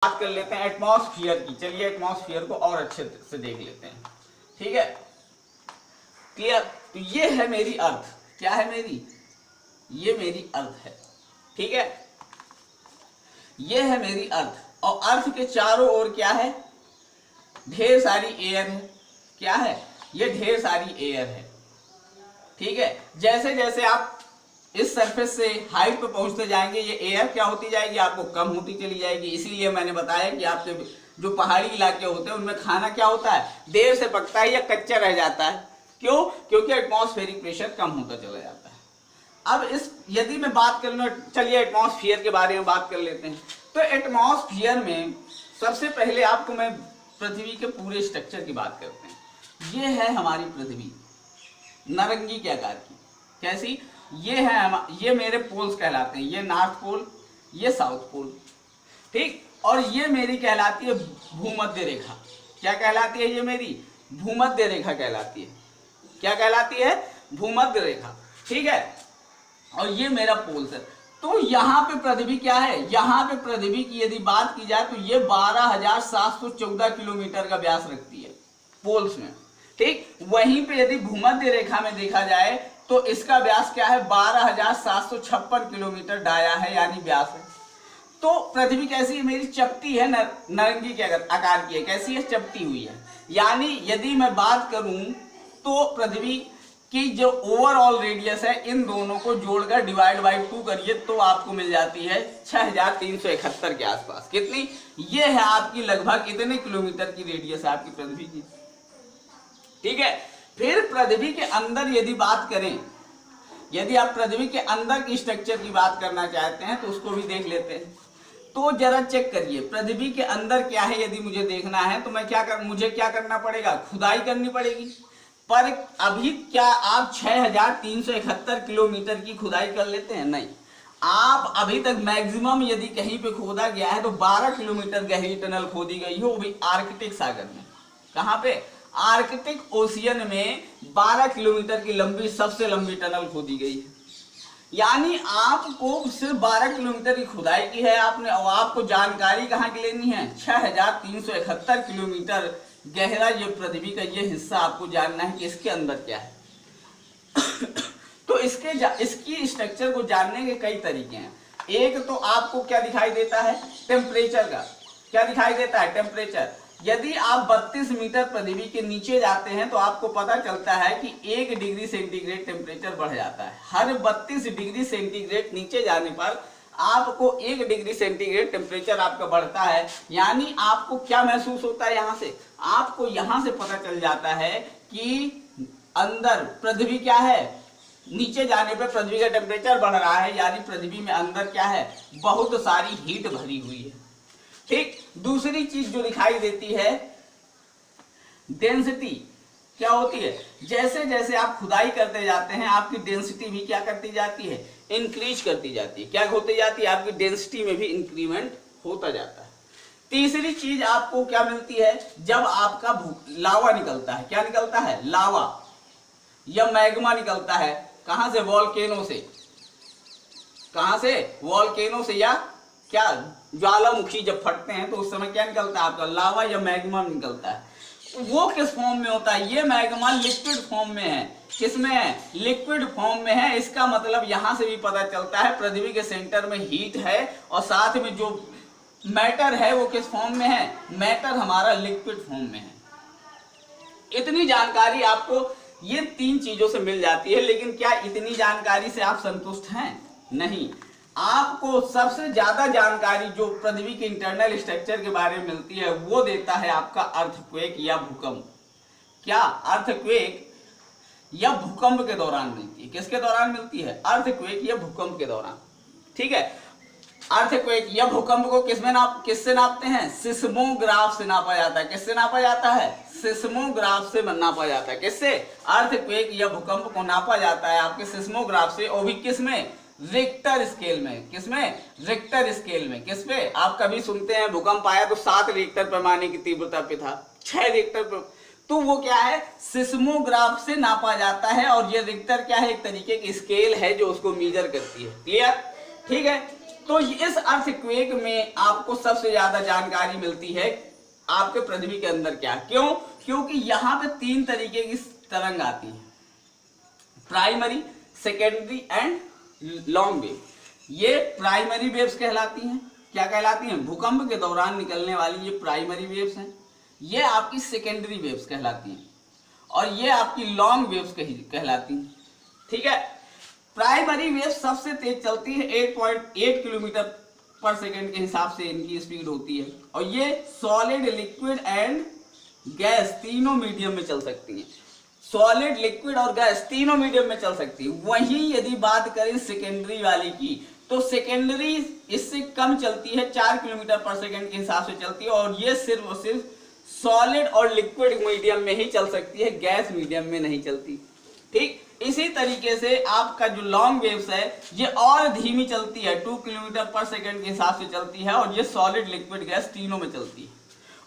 बात कर लेते हैं एटमॉस्फेयर की। चलिए एटमॉस्फेयर को और अच्छे से देख लेते हैं। ठीक है, क्लियर। तो ये है मेरी अर्थ। क्या है मेरी? ये मेरी अर्थ है। ठीक है, ये है मेरी अर्थ। और अर्थ के चारों ओर क्या है? ढेर सारी एयर है। क्या है? ये ढेर सारी एयर है। ठीक है, जैसे जैसे आप इस सरफेस से हाइट पे पहुंचते जाएंगे ये एयर क्या होती जाएगी? आपको कम होती चली जाएगी। इसीलिए मैंने बताया कि आपके जो पहाड़ी इलाके होते हैं उनमें खाना क्या होता है? देर से पकता है या कच्चा रह जाता है। क्यों? क्योंकि एटमॉस्फेरिक प्रेशर कम होता चला जाता है। अब इस यदि मैं बात कर लूँ, चलिए एटमॉस्फेयर के बारे में बात कर लेते हैं। तो एटमॉस्फेयर में सबसे पहले आपको मैं पृथ्वी के पूरे स्ट्रक्चर की बात करते हैं। ये है हमारी पृथ्वी, नारंगी के आकार की। कैसी? ये है, ये मेरे पोल्स कहलाते हैं। ये नॉर्थ पोल, ये साउथ पोल। ठीक, और ये मेरी कहलाती है भूमध्य रेखा। क्या कहलाती है? ये मेरी भूमध्य रेखा कहलाती है। क्या कहलाती है? भूमध्य रेखा। ठीक है, और ये मेरा पोल्स है। तो यहाँ पे पृथ्वी क्या है? यहाँ पे पृथ्वी की यदि बात की जाए तो ये 12,714 किलोमीटर का व्यास रखती है पोल्स में। ठीक, वहीं पे यदि भूमध्य रेखा में देखा जाए तो इसका व्यास क्या है? 12,756 किलोमीटर डाया है, यानी व्यास है। तो पृथ्वी कैसी है? मेरी चपटी है, नारंगी के आकार की है। कैसी है? चपटी हुई है। यानी यदि मैं बात करूं तो पृथ्वी की जो ओवरऑल रेडियस है, इन दोनों को जोड़कर डिवाइड बाई 2 करिए तो आपको मिल जाती है 6,371 के आसपास। कितनी? ये है आपकी लगभग इतने किलोमीटर की रेडियस है आपकी पृथ्वी की। ठीक है, फिर पृथ्वी के अंदर यदि बात करें, यदि आप पृथ्वी के अंदर की स्ट्रक्चर की बात करना चाहते हैं तो उसको भी देख लेते हैं। तो जरा चेक करिए पृथ्वी के अंदर क्या है। यदि मुझे देखना है तो मुझे क्या करना पड़ेगा? खुदाई करनी पड़ेगी। पर अभी क्या आप 6,371 किलोमीटर की खुदाई कर लेते हैं? नहीं। आप अभी तक मैक्सिमम यदि कहीं पे खोदा गया है तो 12 किलोमीटर गहरी टनल खोदी गई हो, वो भी आर्कटिक सागर में। कहां पे? आर्कटिक ओशियन में 12 किलोमीटर की लंबी, सबसे लंबी टनल खोदी गई है। यानी आपको सिर्फ 12 किलोमीटर की खुदाई की है आपने, और आपको जानकारी कहाँ की लेनी है? 6,371 किलोमीटर गहरा ये पृथ्वी का ये हिस्सा आपको जानना है कि इसके अंदर क्या है। तो इसकी स्ट्रक्चर को जानने के कई तरीके हैं। एक तो आपको क्या दिखाई देता है? टेम्परेचर का। क्या दिखाई देता है? टेम्परेचर। यदि आप 32 मीटर पृथ्वी के नीचे जाते हैं तो आपको पता चलता है कि 1 डिग्री सेंटीग्रेड टेम्परेचर बढ़ जाता है। हर 32 डिग्री सेंटीग्रेड नीचे जाने पर आपको 1 डिग्री सेंटीग्रेड टेम्परेचर आपका बढ़ता है। यानी आपको क्या महसूस होता है? यहां से आपको यहां से पता चल जाता है कि अंदर पृथ्वी क्या है, नीचे जाने पर पृथ्वी का टेम्परेचर बढ़ रहा है। यानी पृथ्वी में अंदर क्या है? बहुत सारी हीट भरी हुई है। ठीक, दूसरी चीज जो दिखाई देती है डेंसिटी। क्या होती है? जैसे जैसे आप खुदाई करते जाते हैं आपकी डेंसिटी भी क्या करती जाती है? इंक्रीज करती जाती है। क्या होती जाती है? आपकी डेंसिटी में भी इंक्रीमेंट होता जाता है। तीसरी चीज आपको क्या मिलती है? जब आपका लावा निकलता है। क्या निकलता है? लावा या मैग्मा निकलता है। कहां से? वॉल्केनो से। कहां से? वॉल्केनो से, या क्या ज्वालामुखी जब फटते हैं तो उस समय क्या निकलता है? आपका लावा या मैग्मा निकलता है। वो किस फॉर्म में होता है? ये मैग्मा लिक्विड फॉर्म में है। किसमें है? लिक्विड फॉर्म में है। इसका मतलब यहां से भी पता चलता है पृथ्वी के सेंटर में हीट है, और साथ में जो मैटर है वो किस फॉर्म में है? मैटर हमारा लिक्विड फॉर्म में है। इतनी जानकारी आपको ये 3 चीजों से मिल जाती है। लेकिन क्या इतनी जानकारी से आप संतुष्ट हैं? नहीं। आपको सबसे ज्यादा जानकारी जो पृथ्वी के इंटरनल स्ट्रक्चर के बारे में मिलती है वो देता है आपका अर्थक्वेक या भूकंप। क्या? अर्थक्वेक या भूकंप के दौरान मिलती है। किसके दौरान मिलती है? अर्थक्वेक या भूकंप के दौरान। ठीक है, अर्थक्वेक या भूकंप को किससे नापते हैं? सिस्मोग्राफ से नापा जाता है। किससे नापा जाता है? सिस्मोग्राफ से नापा जाता है। किससे? अर्थक्वेक या भूकंप को नापा जाता है आपके सिस्मोग्राफ से, और भी किसमें? रिक्टर स्केल में। किसमें? रिक्टर स्केल में। किस पे? आप कभी सुनते हैं भूकंप आया तो 7 रिक्टर पैमाने की तीव्रता पे था, 6 रिक्टर पे। तो वो क्या है? सिस्मोग्राफ से नापा जाता है। और ये रिक्टर क्या है? एक तरीके की स्केल है जो उसको मीजर करती है। क्लियर? ठीक है, तो इस अर्थक्वेक में आपको सबसे ज्यादा जानकारी मिलती है आपके पृथ्वी के अंदर क्या, क्यों? क्योंकि यहां पे 3 तरीके की तरंग आती है, primary, secondary and long wave. ये प्राइमरी वेव्स कहलाती हैं। क्या कहलाती हैं? भूकंप के दौरान निकलने वाली ये प्राइमरी वेव्स हैं। ये आपकी सेकेंडरी वेव्स कहलाती हैं और ये आपकी लॉन्ग वेव्स कहलाती हैं। ठीक है, प्राइमरी वेव सबसे तेज चलती है, 8.8 किलोमीटर पर सेकेंड के हिसाब से इनकी स्पीड होती है और ये सॉलिड, लिक्विड एंड गैस तीनों मीडियम में चल सकती है। सॉलिड, लिक्विड और गैस तीनों मीडियम में चल सकती है। वहीं यदि बात करें सेकेंडरी वाली की, तो सेकेंडरी इससे कम चलती है, 4 किलोमीटर पर सेकेंड के हिसाब से चलती है और ये सिर्फ और सिर्फ सॉलिड और लिक्विड मीडियम में ही चल सकती है, गैस मीडियम में नहीं चलती। ठीक, इसी तरीके से आपका जो लॉन्ग वेव्स है ये और धीमी चलती है, 2 किलोमीटर पर सेकेंड के हिसाब से चलती है और ये सॉलिड, लिक्विड, गैस तीनों में चलती है।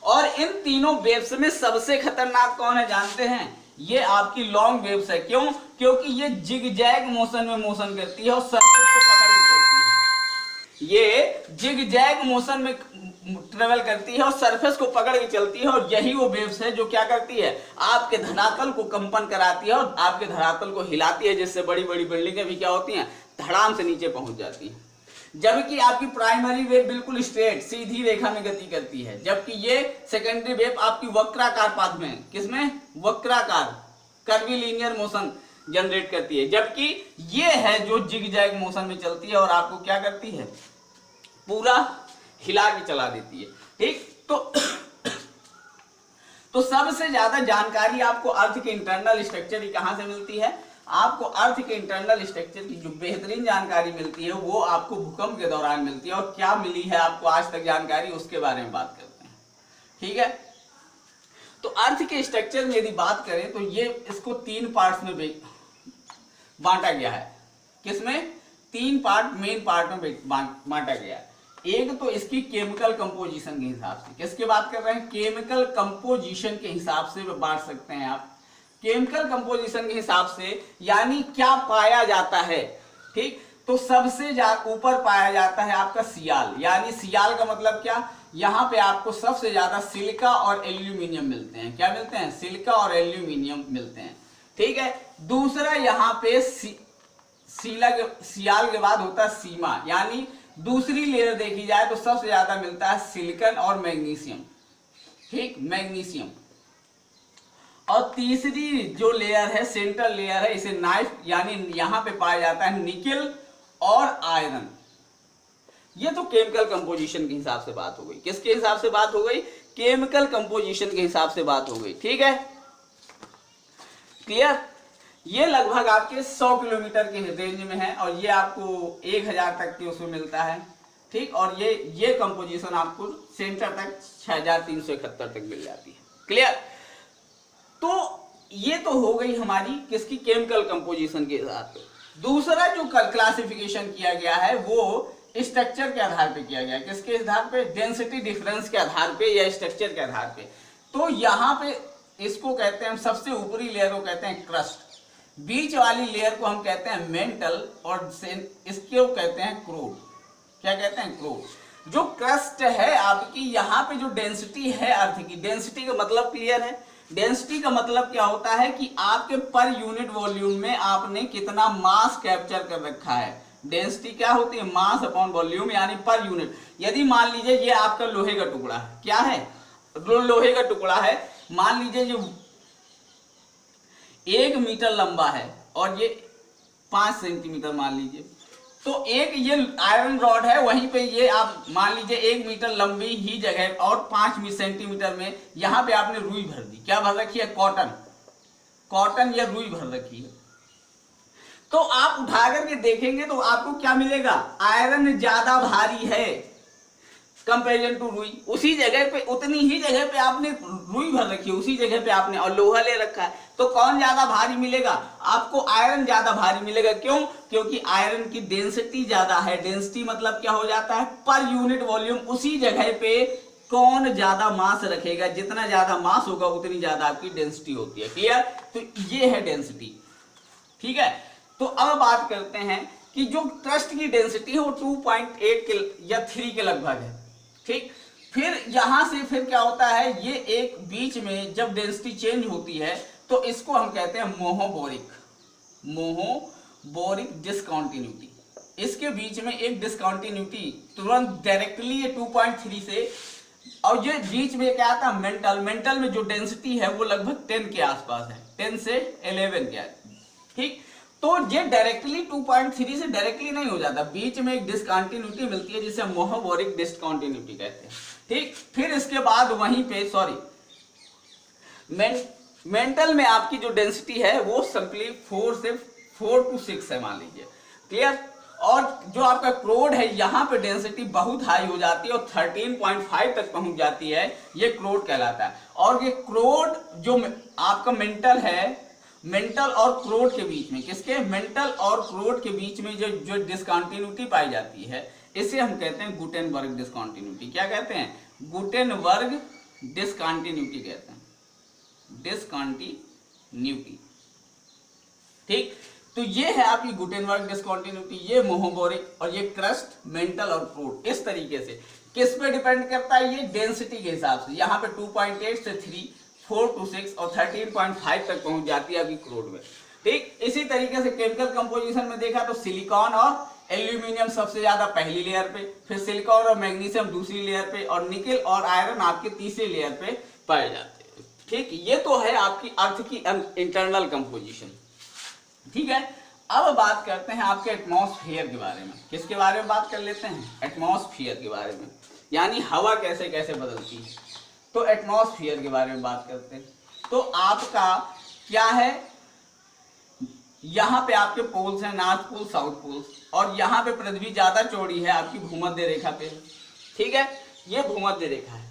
और इन तीनों वेव्स में सबसे खतरनाक कौन है जानते हैं? ये आपकी लॉन्ग वेव्स है। क्यों? क्योंकि ये जिगजैग मोशन में मोशन करती है और सरफेस को पकड़ के चलती है। ये जिगजैग मोशन में ट्रेवल करती है और सरफेस को पकड़ के चलती है और यही वो वेव्स है जो क्या करती है? आपके धरातल को कंपन कराती है और आपके धरातल को हिलाती है, जिससे बड़ी बड़ी बिल्डिंगें भी क्या होती हैं? धड़ाम से नीचे पहुंच जाती हैं। जबकि आपकी प्राइमरी वेव बिल्कुल स्ट्रेट, सीधी रेखा में गति करती है, जबकि ये सेकेंडरी वेव आपकी वक्राकार पाथ में, किसमें? वक्राकार, कर्वीलिनियर मोशन जनरेट करती है। जबकि ये है जो जिगजैग मोशन में चलती है और आपको क्या करती है? पूरा हिला के चला देती है। ठीक, तो सबसे ज्यादा जानकारी आपको अर्थ के इंटरनल स्ट्रक्चर की कहां से मिलती है? आपको अर्थ के इंटरनल स्ट्रक्चर की जो बेहतरीन जानकारी मिलती है वो आपको भूकंप के दौरान मिलती है। और क्या मिली है आपको आज तक जानकारी, उसके बारे में बात करते हैं। ठीक है, तो अर्थ के स्ट्रक्चर में यदि बात करें तो ये इसको 3 पार्ट्स में बांटा गया है। किसमें? 3 पार्ट, मेन पार्ट में बांटा गया है। एक तो इसकी केमिकल कंपोजिशन के हिसाब से, किसकी बात कर रहे हैं? केमिकल कंपोजिशन के हिसाब से बांट सकते हैं आप। केमिकल कंपोजिशन के हिसाब से यानी क्या पाया जाता है। ठीक, तो सबसे ऊपर पाया जाता है आपका सियाल। यानी सियाल का मतलब क्या? यहां पे आपको सबसे ज्यादा सिलिका और एल्यूमिनियम मिलते हैं। क्या मिलते हैं? सिलिका और एल्यूमिनियम मिलते हैं। ठीक है, दूसरा यहाँ पे सियाल के बाद होता है सीमा, यानी दूसरी लेयर देखी जाए तो सबसे ज्यादा मिलता है सिलिकॉन और मैग्नीशियम। ठीक, मैग्नीशियम। और तीसरी जो लेयर है, सेंट्रल लेयर है, इसे नाइफ, यानी यहां पे पाया जाता है निकेल और आयरन। ये तो केमिकल कंपोजिशन के हिसाब से बात हो गई। किसके हिसाब से बात हो गई? केमिकल कंपोजिशन के हिसाब से बात हो गई। ठीक है, क्लियर? ये लगभग आपके 100 किलोमीटर के रेंज में है और ये आपको 1000 तक के उसमें मिलता है। ठीक, और ये कंपोजिशन आपको सेंटर तक 6371 तक मिल जाती है। क्लियर? तो ये तो हो गई हमारी किसकी? केमिकल कंपोजिशन के हिसाब से। दूसरा जो क्लासिफिकेशन किया गया है वो स्ट्रक्चर के आधार पे किया गया है। किसके आधार पे? डेंसिटी डिफरेंस के आधार पे या स्ट्रक्चर के आधार पे। तो यहाँ पे इसको कहते हैं, सबसे ऊपरी लेयर को कहते हैं क्रस्ट, बीच वाली लेयर को हम कहते हैं मेंटल और इसको कहते हैं क्रूड। क्या कहते हैं? क्रूड। जो क्रस्ट है आपकी, यहाँ पे जो डेंसिटी है अर्थ की, डेंसिटी का मतलब क्लियर है? डेंसिटी का मतलब क्या होता है कि आपके पर यूनिट वॉल्यूम में आपने कितना मास कैप्चर कर रखा है। डेंसिटी क्या होती है? मास अपॉन वॉल्यूम, यानी पर यूनिट। यदि मान लीजिए ये आपका लोहे का टुकड़ा है, क्या है? लोहे का टुकड़ा है, मान लीजिए जो 1 मीटर लंबा है और ये 5 सेंटीमीटर मान लीजिए, तो एक ये आयरन रॉड है, वहीं पे ये आप मान लीजिए 1 मीटर लंबी ही जगह और 5 सेंटीमीटर में यहाँ पे आपने रुई भर दी। क्या भर रखी है? कॉटन या रुई भर रखी है। तो आप उठा करके देखेंगे तो आपको क्या मिलेगा? आयरन ज्यादा भारी है कंपेरिजन टू रुई। उसी जगह पे, उतनी ही जगह पे आपने रुई भर रखी है, उसी जगह पे आपने और लोहा ले रखा है, तो कौन ज्यादा भारी मिलेगा? आपको आयरन ज्यादा भारी मिलेगा। क्यों? क्योंकि आयरन की डेंसिटी ज्यादा है। डेंसिटी मतलब क्या हो जाता है? Per unit volume. उसी जगह पे कौन ज्यादा मास रखेगा, जितना ज्यादा मास होगा उतनी ज्यादा आपकी डेंसिटी होती है। क्लियर? तो ये है डेंसिटी। ठीक है, तो अब बात करते हैं कि जो क्रस्ट की डेंसिटी है वो 2.8 के या 3 के लगभग है। ठीक, फिर यहां से फिर क्या होता है, ये एक बीच में जब डेंसिटी चेंज होती है तो इसको हम कहते हैं मोहोबोरिक डिसकंटिन्यूटी। इसके बीच में एक डिसकंटिन्यूटी तुरंत डायरेक्टली ये 2.3 से, और ये बीच में क्या आता है मेंटल में जो डेंसिटी है वो लगभग 10 के आसपास है, 10 से 11 के। ठीक, तो ये डायरेक्टली 2.3 से डायरेक्टली नहीं हो जाता, बीच में एक डिसकंटिन्यूटी मिलती है जिसे मोहोबोरिक डिसकंटिन्यूटी कहते हैं। ठीक, फिर इसके बाद वहीं पे मेंटल में आपकी जो डेंसिटी है वो सिंपली 4 to 6 है, मान लीजिए। क्लियर, और जो आपका क्रोड है यहाँ पे डेंसिटी बहुत हाई हो जाती है और 13.5 तक पहुंच जाती है, ये क्रोड कहलाता है। और ये क्रोड जो आपका मेंटल और क्रोड के बीच में, किसके, मेंटल और क्रोड के बीच में जो डिसकंटिन्यूटी पाई जाती है, इसे हम कहते हैं गुटेनबर्ग डिसकंटिन्यूटी। क्या कहते हैं, गुटेनबर्ग डिसकंटिन्यूटी कहते हैं, डिसकंटिन्यूटी। ठीक, तो ये है आपकी गुटेनबर्ग डिसकंटिन्यूटी, ये मोहोबोरिक, और ये क्रस्ट, मेंटल और क्रोड। इस तरीके से किस पे डिपेंड करता है, ये डेंसिटी के हिसाब से। यहाँ पे 2.8 से 3, 4 to 6 और 13.5 तक पहुंच जाती है आपकी क्रोड में। ठीक, इसी तरीके से केमिकल कंपोजिशन में देखा तो सिलिकॉन और एल्यूमिनियम सबसे ज्यादा पहली लेयर पे, फिर सिलिकॉन और मैग्नीशियम दूसरी लेयर पे, और निकेल और आयरन आपके तीसरी लेयर पे पाए जाते हैं। ठीक, ये तो है आपकी अर्थ की इंटरनल कंपोजिशन। ठीक है, अब बात करते हैं आपके एटमॉस्फेयर के बारे में। किसके बारे में बात कर लेते हैं, एटमॉस्फेयर के बारे में, यानी हवा कैसे कैसे बदलती है। तो एटमॉस्फेयर के बारे में बात करते हैं। तो आपका क्या है, यहाँ पे आपके पोल्स हैं, नॉर्थ पोल, साउथ पोल्स, और यहाँ पे पृथ्वी ज्यादा चौड़ी है आपकी भूमध्य रेखा पे। ठीक है, ये भूमध्य रेखा है।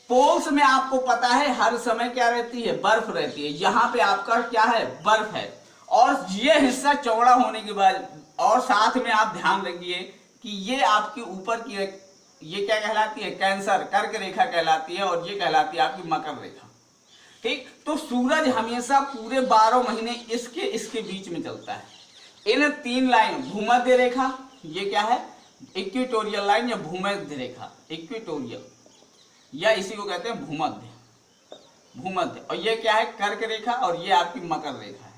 पोल्स में आपको पता है हर समय क्या रहती है, बर्फ रहती है। यहाँ पे आपका क्या है, बर्फ है, और ये हिस्सा चौड़ा होने के बाद, और साथ में आप ध्यान रखिए कि ये आपके ऊपर की, ये क्या कहलाती है, कैंसर, कर्क रेखा कहलाती है, और ये कहलाती है आपकी मकर रेखा। ठीक, तो सूरज हमेशा पूरे 12 महीने इसके बीच में चलता है। इन 3 लाइन, भूमध्य रेखा, ये क्या है, इक्वेटोरियल लाइन या भूमध्य रेखा, इक्वेटोरियल, या इसी को कहते हैं भूमध्य, और ये क्या है, कर्क रेखा, और ये आपकी मकर रेखा है।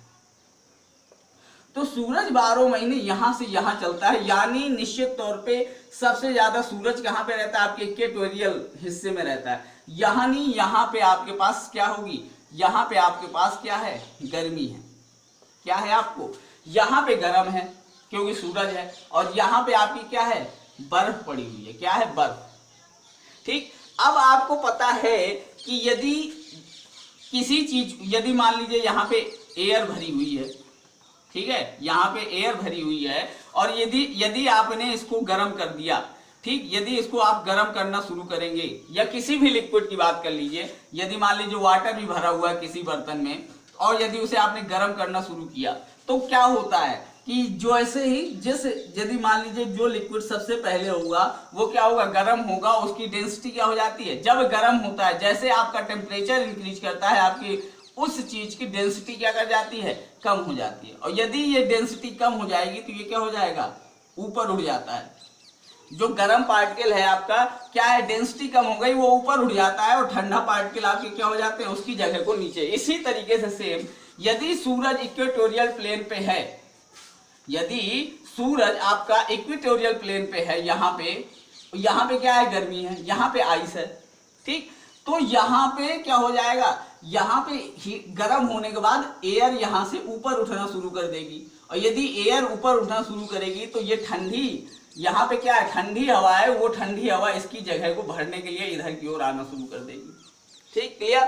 तो सूरज 12 महीने यहां से यहां चलता है, यानी निश्चित तौर पे सबसे ज्यादा सूरज कहां पे रहता है, आपके इक्वेटोरियल हिस्से में रहता है। यानी यहां पे आपके पास क्या होगी, यहां पे आपके पास क्या है, गर्मी है। क्या है, आपको यहां पे गर्म है क्योंकि सूरज है, और यहां पे आपकी क्या है, बर्फ पड़ी हुई है। क्या है, बर्फ। ठीक, अब आपको पता है कि यदि किसी चीज, यदि मान लीजिए यहाँ पे एयर भरी हुई है, ठीक है, यहाँ पे एयर भरी हुई है, और यदि आपने इसको गर्म कर दिया, ठीक, यदि इसको आप गर्म करना शुरू करेंगे, या किसी भी लिक्विड की बात कर लीजिए, यदि मान लीजिए वाटर भी भरा हुआ है किसी बर्तन में, और यदि उसे आपने गर्म करना शुरू किया, तो क्या होता है कि जो ऐसे ही यदि मान लीजिए जो लिक्विड सबसे पहले होगा वो क्या होगा, गर्म होगा, उसकी डेंसिटी क्या हो जाती है, जब गर्म होता है, जैसे आपका टेम्परेचर इंक्रीज करता है, आपकी उस चीज की डेंसिटी क्या कर जाती है, कम हो जाती है। और यदि ये डेंसिटी कम हो जाएगी तो ये क्या हो जाएगा, ऊपर उड़ जाता है। जो गर्म पार्टिकल है आपका क्या है, डेंसिटी कम हो गई, वो ऊपर उड़ जाता है, और ठंडा पार्टिकल आपके क्या हो जाते हैं, उसकी जगह को नीचे। इसी तरीके से सेम, यदि सूरज इक्वेटोरियल प्लेन पे है, यदि सूरज आपका इक्वेटोरियल प्लेन पे है, यहाँ पे क्या है, गर्मी है, यहाँ पे आइस है। ठीक, तो यहाँ पे क्या हो जाएगा, यहाँ पे गर्म होने के बाद एयर यहाँ से ऊपर उठना शुरू कर देगी, और यदि एयर ऊपर उठना शुरू करेगी तो ये ठंडी, यहाँ पे क्या है, ठंडी हवा है, वो ठंडी हवा इसकी जगह को भरने के लिए इधर की ओर आना शुरू कर देगी। ठीक, क्लियर।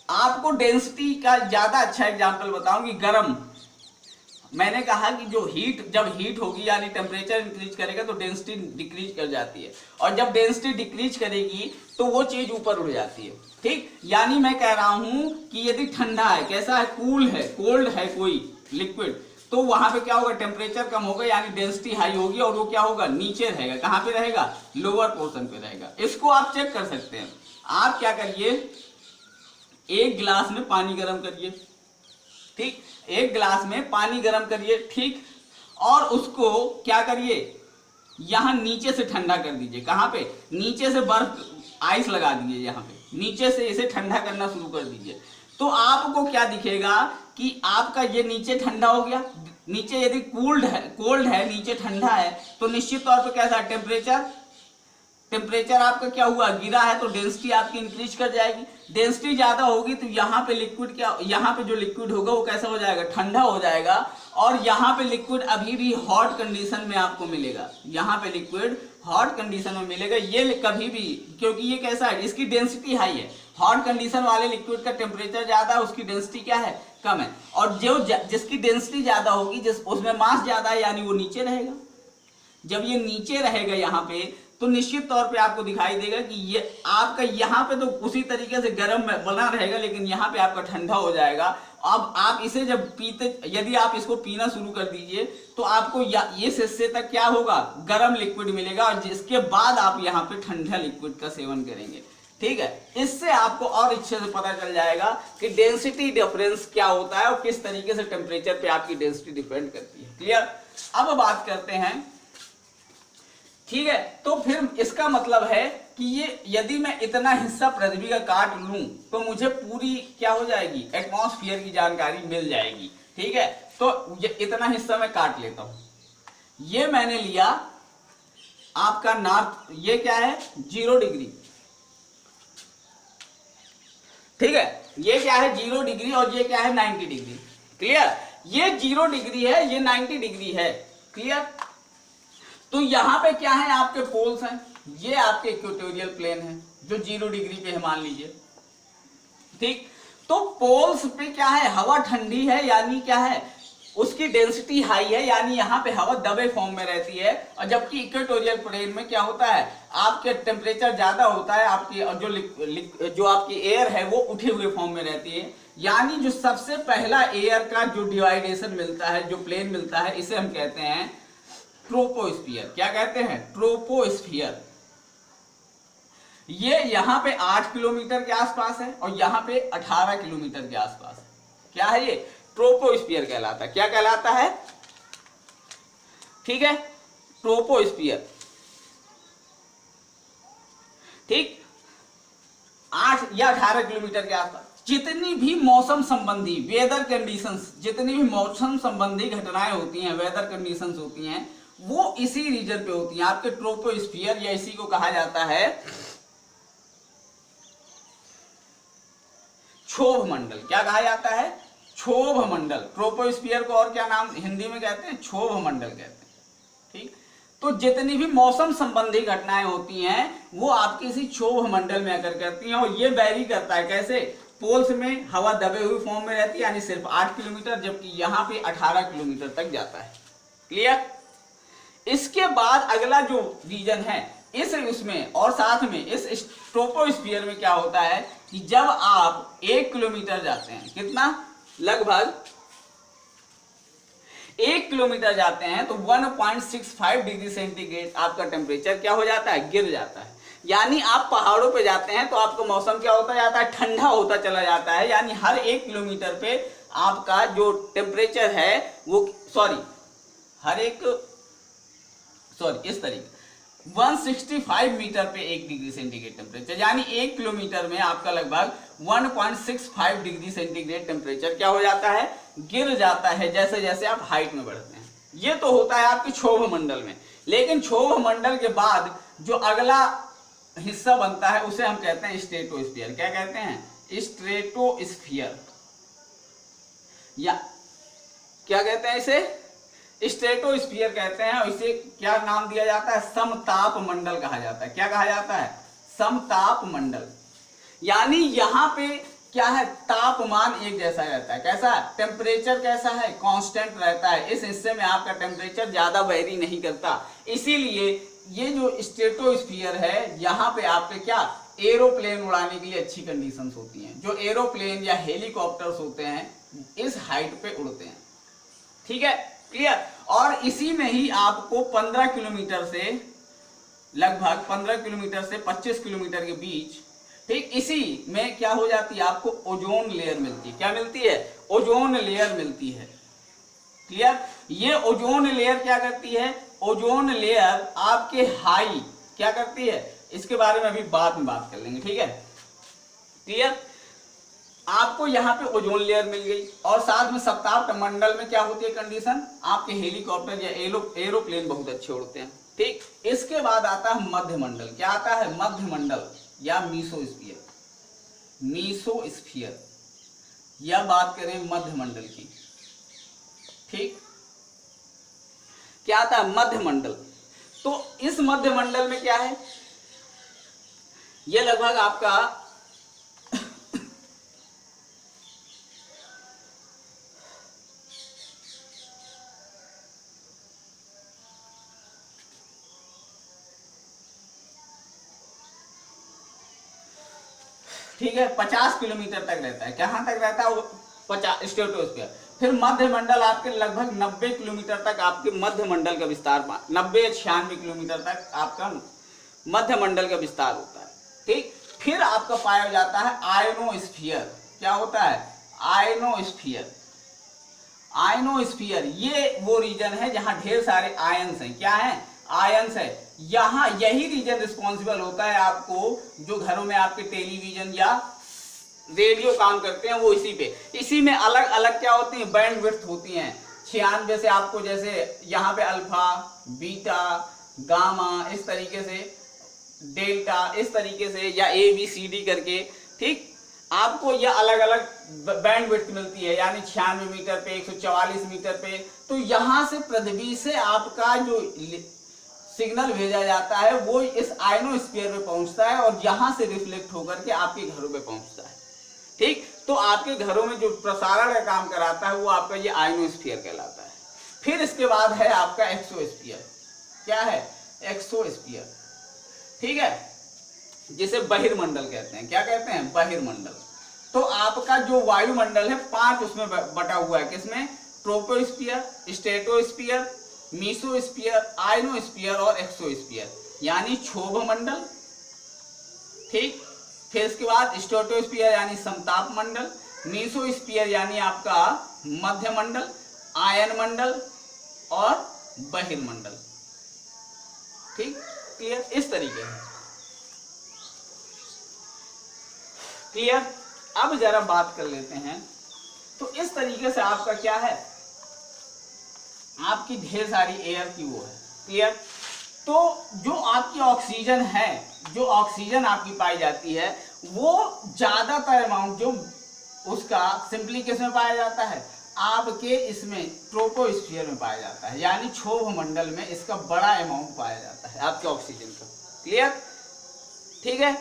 आपको डेंसिटी का ज्यादा अच्छा एग्जाम्पल बताऊं कि गर्म, मैंने कहा कि जो जब हीट होगी यानी टेम्परेचर इंक्रीज करेगा तो डेंसिटी डिक्रीज कर जाती है, और जब डेंसिटी डिक्रीज करेगी तो वो चीज ऊपर उड़ जाती है। ठीक, यानी मैं कह रहा हूं कि यदि ठंडा है, कैसा है, कूल है, कोल्ड है कोई लिक्विड, तो वहां पे क्या होगा, टेम्परेचर कम होगा, यानी डेंसिटी हाई होगी, और वो क्या होगा, नीचे रहेगा। कहां पे रहेगा, लोअर पोर्शन पे रहेगा। इसको आप चेक कर सकते हैं। आप क्या करिए, एक गिलास में पानी गर्म करिए, ठीक, एक गिलास में पानी गर्म करिए, ठीक, और उसको क्या करिए, यहां नीचे से ठंडा कर दीजिए। कहां पे? नीचे से बर्फ आइस लगा दीजिए, यहाँ पे नीचे से इसे ठंडा करना शुरू कर दीजिए। तो आपको क्या दिखेगा कि आपका ये नीचे ठंडा हो गया। नीचे यदि कोल्ड है नीचे ठंडा है, तो निश्चित तौर पे कैसा टेम्परेचर आपका क्या हुआ, गिरा है, तो डेंसिटी आपकी इंक्रीज कर जाएगी। डेंसिटी ज्यादा होगी तो यहाँ पे लिक्विड यहाँ पे जो लिक्विड होगा वो कैसा हो जाएगा, ठंडा हो जाएगा। और यहाँ पे लिक्विड अभी भी हॉट कंडीशन में आपको मिलेगा, यहाँ पे लिक्विड हॉट कंडीशन में मिलेगा। ये कभी भी, क्योंकि ये कैसा है, इसकी डेंसिटी हाई है। हॉट कंडीशन वाले लिक्विड का टेम्परेचर ज्यादा है, उसकी डेंसिटी क्या है, कम है। और जो जिसकी डेंसिटी ज्यादा होगी, उसमें मास ज्यादा है, यानी वो नीचे रहेगा। जब ये नीचे रहेगा यहाँ पे, तो निश्चित तौर पे आपको दिखाई देगा कि ये आपका यहाँ पे तो उसी तरीके से गर्म बना रहेगा, लेकिन यहाँ पे आपका ठंडा हो जाएगा। अब आप इसे जब पीते, यदि आप इसको पीना शुरू कर दीजिए तो आपको इस हिस्से तक क्या होगा, गर्म लिक्विड मिलेगा, और जिसके बाद आप यहाँ पे ठंडा लिक्विड का सेवन करेंगे। ठीक है, इससे आपको और अच्छे से पता चल जाएगा कि डेंसिटी डिफरेंस क्या होता है और किस तरीके से टेम्परेचर पे आपकी डेंसिटी डिपेंड करती है। क्लियर? अब बात करते हैं, ठीक है, तो फिर इसका मतलब है कि ये यदि मैं इतना हिस्सा पृथ्वी का काट लूं तो मुझे पूरी क्या हो जाएगी, एटमॉस्फेयर की जानकारी मिल जाएगी। ठीक है, तो ये इतना हिस्सा मैं काट लेता हूं। ये मैंने लिया आपका नॉर्थ, ये क्या है, 0 डिग्री। ठीक है, ये क्या है, 0 डिग्री, और ये क्या है, 90 डिग्री। क्लियर? ये 0 डिग्री है, ये 90 डिग्री है। क्लियर? तो यहां पे क्या है, आपके पोल्स हैं, ये आपके इक्वेटोरियल प्लेन है जो 0 डिग्री पे है, मान लीजिए। ठीक, तो पोल्स पे क्या है, हवा ठंडी है, यानी क्या है, उसकी डेंसिटी हाई है, यानी यहाँ पे हवा दबे फॉर्म में रहती है। और जबकि इक्वेटोरियल प्लेन में क्या होता है, आपके टेम्परेचर ज्यादा होता है, आपकी जो आपकी एयर है वो उठे हुए फॉर्म में रहती है। यानी जो सबसे पहला एयर का जो डिवाइडेशन मिलता है, जो प्लेन मिलता है, इसे हम कहते हैं ट्रोपोस्फियर। क्या कहते हैं, ट्रोपोस्फियर। ये यहां पे 8 किलोमीटर के आसपास है और यहां पे 18 किलोमीटर के आसपास है। क्या है ये, ट्रोपोस्फियर कहलाता है। क्या कहलाता है, ठीक है, ट्रोपोस्फियर। ठीक, 8 या 18 किलोमीटर के आसपास जितनी भी मौसम संबंधी वेदर कंडीशंस, जितनी भी मौसम संबंधी घटनाएं होती हैं, वेदर कंडीशंस होती हैं, वो इसी रीजन पे होती हैं, आपके ट्रोपोस्फियर, या इसी को कहा जाता है क्षोभ मंडल। क्या कहा जाता है, क्षोभ मंडल। ट्रोपोस्फियर को और क्या नाम हिंदी में कहते हैं, क्षोभ मंडल कहते हैं। ठीक, तो जितनी भी मौसम संबंधी घटनाएं होती हैं वो आपके इसी क्षोभ मंडल में आकर करती हैं। और ये वैरी करता है, कैसे, पोल्स में हवा दबे हुए फॉर्म में रहती है, यानी सिर्फ 8 किलोमीटर, जबकि यहाँ पे 18 किलोमीटर तक जाता है। क्लियर? इसके बाद अगला जो रीजन है, उसमें और साथ में इस ट्रोपोस्फियर में क्या होता है कि जब आप 1 किलोमीटर जाते हैं, कितना, लगभग 1 किलोमीटर जाते हैं, तो 1.65 डिग्री सेंटीग्रेड आपका टेम्परेचर क्या हो जाता है, गिर जाता है। यानी आप पहाड़ों पे जाते हैं तो आपका मौसम क्या होता जाता है, ठंडा होता चला जाता है। यानी हर 1 किलोमीटर पे आपका जो टेम्परेचर है वो, इस तरीके 165 मीटर पे 1 डिग्री सेंटीग्रेड टेम्परेचर, यानी 1 किलोमीटर में आपका लगभग 1.65 डिग्री सेंटीग्रेड टेम्परेचर क्या हो जाता है, गिर जाता है, जैसे जैसे आप हाइट में बढ़ते हैं। ये तो होता है आपके क्षोभ मंडल में। लेकिन क्षोभ मंडल के बाद जो अगला हिस्सा बनता है उसे हम कहते हैं स्ट्रेटोस्फीयर। क्या कहते हैं, स्ट्रेटोस्फीयर, या क्या कहते हैं इसे, स्ट्रेटोस्फीयर कहते हैं। और इसे क्या नाम दिया जाता है, समताप मंडल कहा जाता है। क्या कहा जाता है, समताप मंडल। यानी यहाँ पे क्या है, तापमान एक जैसा रहता है। कैसा, टेम्परेचर कैसा है, कांस्टेंट रहता है। इस हिस्से में आपका टेम्परेचर ज्यादा वेरी नहीं करता। इसीलिए ये जो स्ट्रेटोस्फीयर है, यहाँ पे आपके क्या, एरोप्लेन उड़ाने के लिए अच्छी कंडीशंस होती हैं। जो एरोप्लेन या हेलीकॉप्टर्स होते हैं इस हाइट पे उड़ते हैं। ठीक है, क्लियर? और इसी में ही आपको 15 किलोमीटर से, लगभग 15 किलोमीटर से 25 किलोमीटर के बीच, ठीक, इसी में क्या हो जाती है, आपको ओजोन लेयर मिलती है। क्या मिलती है, ओजोन लेयर मिलती है। क्लियर। ये ओजोन लेयर क्या करती है, ओजोन लेयर आपके हाई क्या करती है, इसके बारे में अभी बाद में बात कर लेंगे, ठीक है। क्लियर। आपको यहाँ पे ओजोन लेयर मिल गई और साथ में सप्ताह मंडल में क्या होती है कंडीशन, आपके हेलीकॉप्टर या एरोप्लेन बहुत अच्छे उड़ते हैं, ठीक। इसके बाद आता है मध्य मंडल, क्या आता है, मध्य मंडल या मीसोस्फीयर, मीसोस्फीयर या बात करें मध्य मंडल की, ठीक। क्या आता है, मध्य मंडल। तो इस मध्य मंडल में क्या है, यह लगभग आपका ठीक है 50 किलोमीटर तक रहता है, कहां तक रहता है वो 50 स्ट्रेटोस्फीयर। फिर मध्य मंडल आपके लगभग 90 किलोमीटर तक आपके मध्य मंडल का विस्तार, 90 या 96 किलोमीटर तक आपका मध्य मंडल का विस्तार होता है, ठीक। फिर आपका पाया जाता है आयनोस्फीयर, क्या होता है, आयनोस्फीयर। आयनोस्फीयर ये वो रीजन है जहां ढेर सारे आयंस हैं, क्या है, आयंस है। यहां यही रीजन रिस्पॉन्सिबल होता है आपको, जो घरों में आपके टेलीविजन या रेडियो काम करते हैं वो इसी में अलग अलग क्या होती है, बैंड विड्थ होती हैं 96 से आपको, जैसे यहाँ पे अल्फा, बीटा, गामा, इस तरीके से डेल्टा, इस तरीके से, या ABCD करके, ठीक। आपको यह अलग अलग बैंड विड्थ मिलती है, यानी 96 मीटर पे, 144 मीटर पे। तो यहां से पृथ्वी से आपका जो सिग्नल भेजा जाता है वो इस आयनोस्फीयर में पहुंचता है और यहां से रिफ्लेक्ट होकर के आपके घरों में पहुंचता है, ठीक। तो आपके घरों में जो प्रसारण का काम कराता है वो आपका ये आयनोस्फीयर कहलाता है। फिर इसके बाद है आपका एक्सोस्फीयर, क्या है, एक्सोस्फीयर, ठीक है, जिसे बहिर्मंडल कहते हैं, क्या कहते हैं, बहिर्मंडल। तो आपका जो वायुमंडल है 5 उसमें बटा हुआ है, किसमें, ट्रोपोस्फीयर, स्ट्रेटोस्फीयर, मीसोस्फीयर, आयनोस्फीयर और एक्सोस्फीयर, यानी क्षोभ मंडल, ठीक। फिर इसके बाद स्ट्रेटोस्फीयर यानी समताप मंडल, मीसोस्फीयर यानी आपका मध्य मंडल, आयन मंडल और बहिर्मंडल, ठीक। क्लियर, इस तरीके से क्लियर। अब जरा बात कर लेते हैं, तो इस तरीके से आपका क्या है, आपकी ढेर सारी एयर की वो है, क्लियर। तो जो आपकी ऑक्सीजन है, जो ऑक्सीजन आपकी पाई जाती है वो ज्यादातर अमाउंट जो उसका सिंपली किस में पाया जाता है, आपके इसमें ट्रोपोस्फीयर में पाया जाता है, यानी क्षोभ मंडल में इसका बड़ा अमाउंट पाया जाता है आपके ऑक्सीजन का, क्लियर, ठीक है।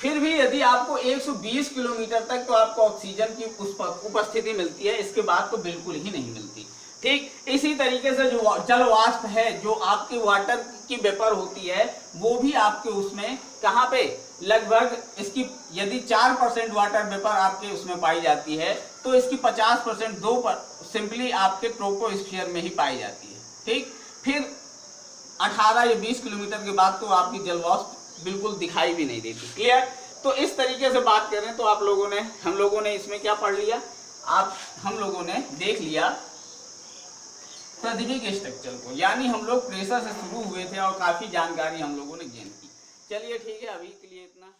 फिर भी यदि आपको 120 किलोमीटर तक तो आपको ऑक्सीजन की उपस्थिति मिलती है, इसके बाद तो बिल्कुल ही नहीं मिलती, ठीक। इसी तरीके से जो जल वाष्प है, जो आपकी वाटर की वेपर होती है, वो भी आपके उसमें कहाँ पे, लगभग इसकी यदि 4% वाटर वेपर आपके उसमें पाई जाती है तो इसकी 50% सिंपली आपके ट्रोपोस्फीयर में ही पाई जाती है, ठीक। फिर 18 या 20 किलोमीटर के बाद तो आपकी जल वाष्प बिल्कुल दिखाई भी नहीं देती, क्लियर। तो इस तरीके से बात करें तो हम लोगों ने इसमें क्या पढ़ लिया, हम लोगों ने देख लिया पृथ्वी के स्ट्रक्चर को, यानी हम लोग प्रेशर से शुरू हुए थे और काफी जानकारी हम लोगों ने गेन की। चलिए ठीक है, अभी के लिए इतना।